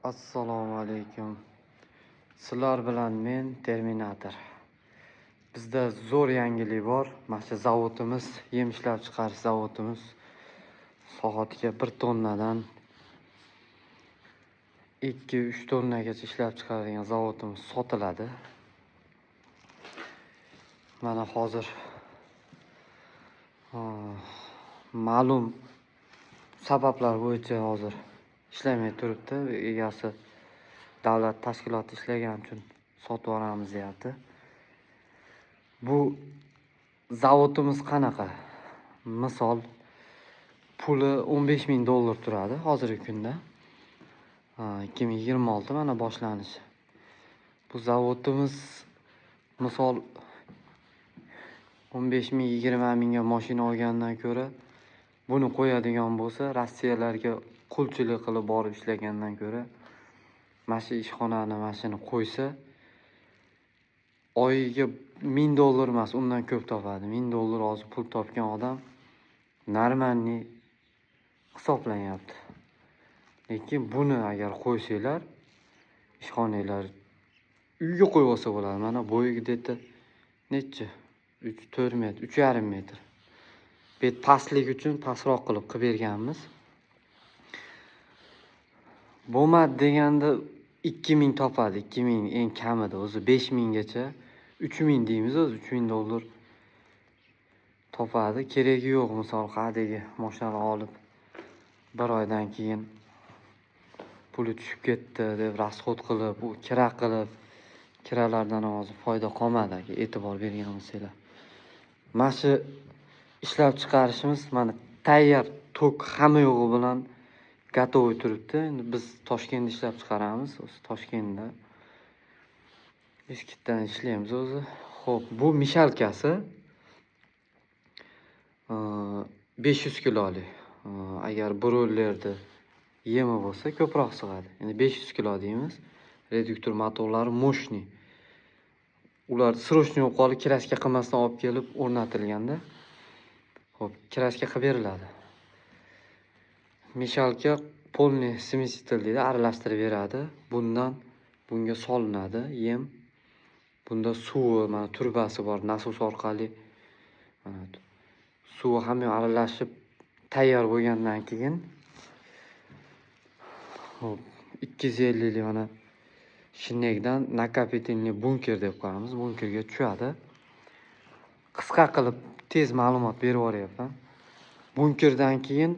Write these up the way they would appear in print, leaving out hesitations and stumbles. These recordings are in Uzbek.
Assalomu alaykum. Sizlar bilan men Terminator. Bizda zo'r yangilik bor. Mana shu zavodimiz, yem ishlab chiqarish zavodimiz soatiga 1 tonnadan 2-3 tonnagacha ishlab chiqaradigan zavodimiz sotiladi. Mana hozir ma'lum sabablar bo'yicha hozir ishlamay turibdi. Egasi davlat tashkiloti ishlagan uchun sotib olamiz deyapti. Bu zavodimiz qanaqa? Misol puli $15,000 turadi hozirgi kunda. 2026 mana boshlanishi. Bu zavodimiz misol 15,000-20,000 ga mashina olgandan ko'ra buni qo'yadigan bo'lsa, Rossiyalarga qulchilik qilib borib ishlagandan ko'ra mana shu ishxonani mashina qo'ysa, oyiga $1,000 emas, undan ko'p topadi. $1,000 hozir pul topgan odam normalniy hisoblanyapti. Lekin buni agar qo'ysanglar, ishxonalar uyga qo'yib olsa bo'ladi. Mana bo'yi deta necha? 3-4 metr, 3,5 metr. Bet pastlik uchun pastroq qilib berganmiz. Bo'lmadi deganda 2,000 topadi. 2,000 eng kamida, o'zi 5,000 gacha, 3,000 deymiz, o'zi $3,000 topadi. Keragi yo'q, misol qadagi mashinalar olib 1 oydan keyin puli tushib ketdi deb rasxod qilib, u kira qilib, kiralardan hozir foyda qolmadi aka, e'tibor bergan bo'lsanglar. Mana shu ishlab chiqarishimiz mana tayyor tok hamma yo'g'i bilan gatovoy turibdi. Endi biz Toshkentda ishlab chiqaramiz. O'zi Toshkentda Eskitdan ishlaymiz o'zi. Xo'p, bu mishalkasi 500 kilolik. Agar brollerda yemi bo'lsa ko'proq sig'adi. Endi 500 kilo deymiz. Reduktor motorlari moshniy. Ular srochniy bo'lib qolib, kraska qilmasdan olib kelib o'rnatilganda, xo'p, kraska qilib beriladi. Mishalka polniy smesitel deydi, aralashtirib beradi. Bunga solinadi yem. Bunda suvi, mana turbasi bor, nasos orqali mana suvi hamma aralashib tayyor bo'lgandan keyin 250 lik mana shinnekdan nakopительный bunker deb qo'yamiz. Bunkerga tushadi. Qisqa qilib tez ma'lumot berib o'ryapman. Bunkerdan keyin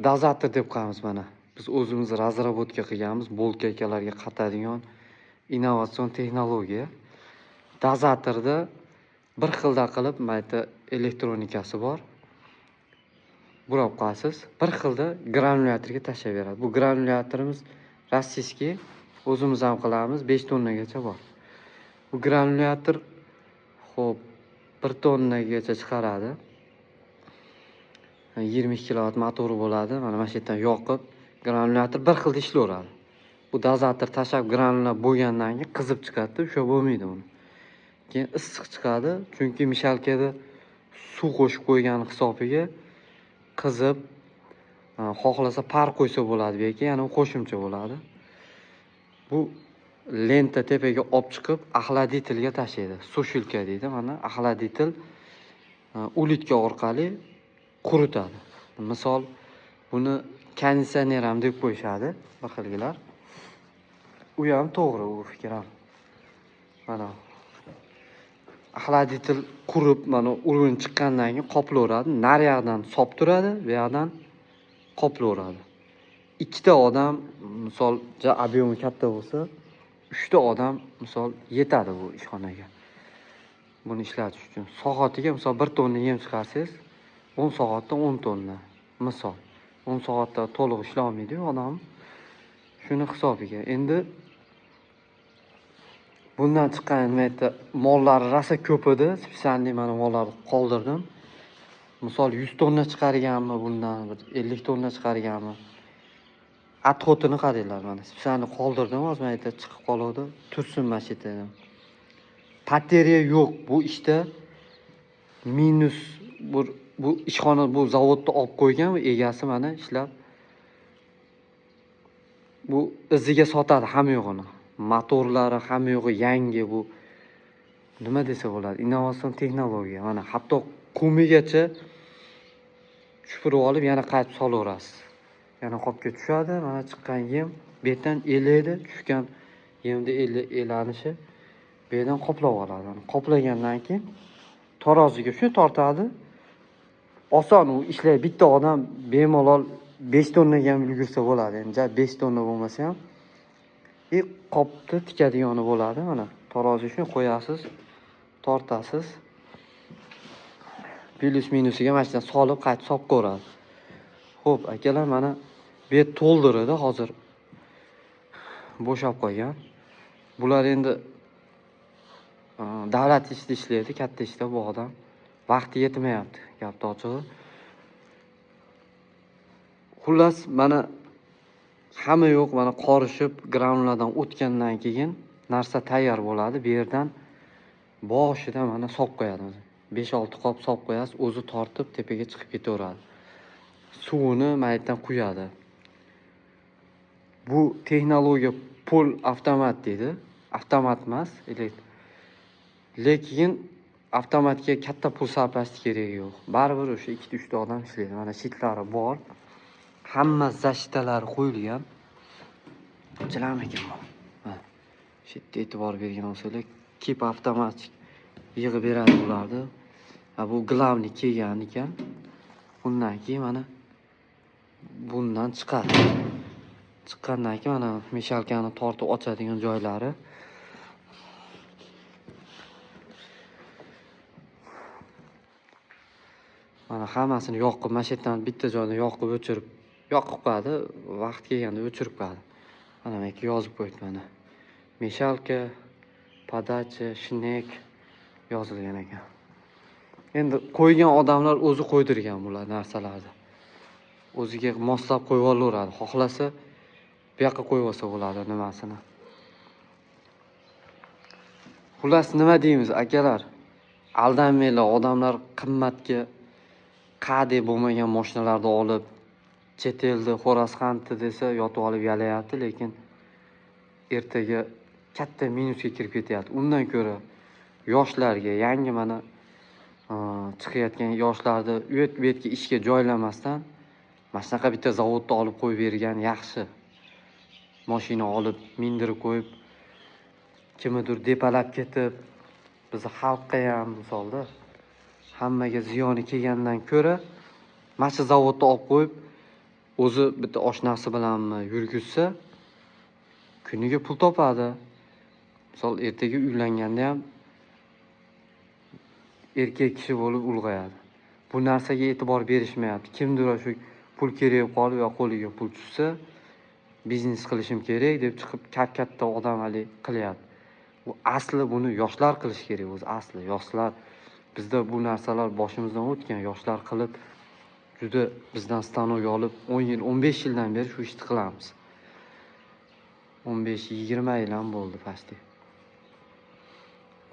dozator deb qo'yamiz mana. Biz o'zimiz razrabotka qilganmiz, bolkalarga qatadigan innovatsion texnologiya. Dozatorda bir xilda qilib, mayda elektronikasi bor. Burab qo'yasiz. Bir xilda granulyatorga tashlab beradi. Bu granulyatorimiz rossiyskiy, o'zimiz ham qilamiz, 5 tonnagacha bor. Bu granulyator xo'p 1 tonnagacha chiqaradi. 22 kilovat motori bo'ladi. Mana shu yerdan yoqib, granulyator bir xilda ishlayveradi. Bu dozator tashab granullar bo'lgandan keyin qizib chiqadi, o'sha bo'lmaydi uni. Keyin issiq chiqadi, chunki mishalkada suv qo'shib qo'ygan hisobiga qizib, xohlasa par qo'ysa bo'ladi yoki yana qo'shimcha bo'ladi. Bu lenta tepaga olib chiqib, axladitelga tashlaydi. Sushilka deydi, mana axladitel ulitka orqali quritadi. Misol buni konditsioner ham deb qo'yishadi, baxilgilar. U ham to'g'ri, u fikr ham. Mana axladitel qurib, mana urun chiqqandan keyin qoplaveradi. Naryoqdan sop turadi, bu yoqdan qoplaveradi. Ikkita odam, misol, ob'yemi katta bo'lsa, 3 ta odam misol yetadi bu ishxonaga. Buni ishlatish uchun. Soatiga misol 1 tonna yem chiqarsangiz, 10 soatda 10 tonna. Misol, 10 soatda to'liq ishlay olmaydi odam. Shuni hisobiga. Endi bundan chiqqan mollar rosa ko'p edi. Spesialniy mana mollarni qoldirdim. Misol 100 tonna chiqarganmi bundan, 50 tonna chiqarganmi? Atxotini qaranglar mana. Spesialniy qoldirdim, hozir mana yerda chiqib qoladi. Tursin mashinadan. Bateriya yo'q bu ishda. Minus bu ishxona, bu zavodda olib qo'ygan egasi mana ishlab bu iziga sotadi hamma yo'g'ini. Motorlari hamma yo'g'i yangi, bu nima desa bo'ladi? Innovatsion texnologiya. Mana hatto kumigacha tushirib olib yana qaytib solaverasiz. Yana qopga tushadi. Mana chiqqan yem bu yerdan elaydi, tushgan yemni elanishi bu yerdan qoplab oladi. Qoplagandan keyin taroziga shu tortadi. Oson u ishlaydi. Bitta odam bemalol 5 tonnaga ham ulgursa bo'ladi. Endi 5 tonna bo'lmasa ham qopni tikadigani bo'ladi. Mana tarozi shuni qo'yasiz, tortasiz. Plus minusiga mana shundan solib qaytib solib ko'radi. Xo'p, akalar, mana bu yer to'ldiradi hozir. Bo'shab qo'ygan. Bular endi davlat ishida ishlaydi, katta ishda bu odam. Vaqti yetmayapti, gapni ochig'i. Xullas, mana hamma yo'q, mana qorishib, granuladan o'tgandan keyin narsa tayyor bo'ladi. Bu yerdan boshida mana solib qo'yadi. 5-6 qop solib qo'yasiz, o'zi tortib tepaga chiqib ketaveradi. Suvini maytdan quyadi. Bu texnologiya pol avtomat deydi. Avtomat emas, lekin avtomatga katta pul sarflash keragi yo'q. Baribir o'sha 2-3 ta odam ishlaydi. Mana shitlari bor. Hamma zashtalari qo'yilgan. Chilarmikan bu? Ha. Shitda e'tibor bergan bo'lsanglar, kip avtomatik yig'ib beradi bularni. Bu glavni kelgan ekan. Bundan keyin mana bundan chiqadi. Chiqqandan keyin mana meshalkani tortib ochadigan joylari. Mana hammasini yoqib, mashetdan bitta joydan yoqib o'chirib, yoqib qo'yadi, vaqt kelganda o'chirib qo'yadi. Mana men yozib qo'ydim mana. Meshalka, podacha, shnek yozilgan ekan. Endi qo'ygan odamlar o'zi qo'ydirgan bular narsalarni. O'ziga moslab qo'yib olaveradi. Xohlasa bu yoqqa qo'yib olsa bo'ladi nimasini. Xullas, nima deymiz, akalar? Aldanmanglar, odamlar qimmatga qadek bo'lmagan mashinalarni olib, chet elda Xorazxanti desa yotib olib yalayapti, lekin ertaga katta minusga kirib ketyapti. Undan ko'ra yoshlarga, yangi mana chiqayotgan yoshlarni bu yerga ishga joylamasdan mana shunaqa bitta zavodda olib qo'yib bergan yaxshi. Mashina olib mindirib qo'yib, kimnidir depalab ketib, biz xalqqa ham misolda hammaga ziyoni kelgandan ko'ra mana shu zavodda olib qo'yib, o'zi bitta oshnasi bilanmi yurgizsa, kuniga pul topadi. Misol ertaga uylanganda ham erkak kishi bo'lib ulg'ayadi. Bu narsaga e'tibor berishmayapti. Kimdir shu pul kerak qolib yo qo'liga pul tushsa, biznes qilishim kerak deb chiqib katta odamalik qilyapti. Bu asli buni yoshlar qilish kerak o'zi, asli yoshlar. Bizda bu narsalar boshimizdan o'tgan, yoshlar qilib juda bizdan stanovga olib 10 yil, 15 yildan beri shu ishni qilamiz. 15-20 yil ham bo'ldi pasti.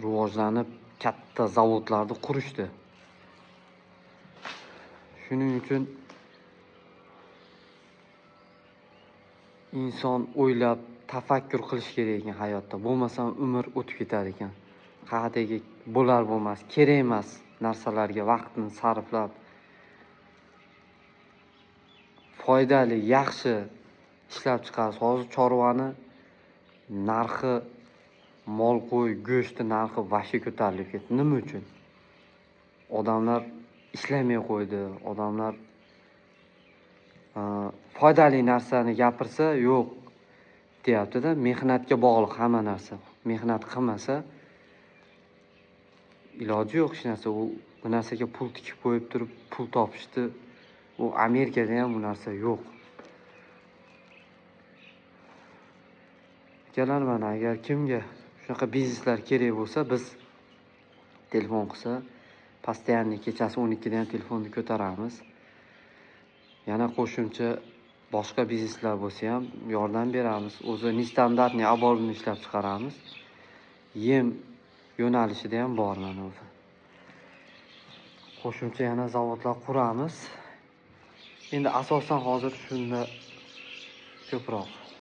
Rivojlanib katta zavodlarni qurishdi. Shuning uchun inson o'ylab, tafakkur qilish kerak ekan hayotda. Bo'lmasa umr o'tib ketar ekan. Qayerdagi bo'lar bo'lmas, kerak emas narsalarga vaqtni sarflab foydali, yaxshi ishlab chiqarish. Hozir chorvani narxi, mol qo'y, go'shtni narxi vashi ko'tarilib ketdi. Nima uchun? Odamlar ishlamay qo'ydi. Odamlar foydali narsani gapirsa, yo'q deyapti-da, mehnatga bog'liq hamma narsa. Mehnat qilmasa iloji yo'q hech narsa. Bu narsaga pul tikib qo'yib turib, pul topishdi. U Amerikada ham bu narsa yo'q. Akalar, mana agar kimga shunaqa bizneslar kerak bo'lsa, biz telefon qilsa, постоянно kechasi 12 da ham telefonni ko'taramiz. Yana qo'shimcha boshqa bizneslar bo'lsa ham yordam beramiz. O'zi nestandartniy оборудование ishlab chiqaramiz. Yem yo'nalishida ham bor mana o'zi. Qo'shimcha yana zavodlar quramiz. Endi asosan hozir shunda ko'proq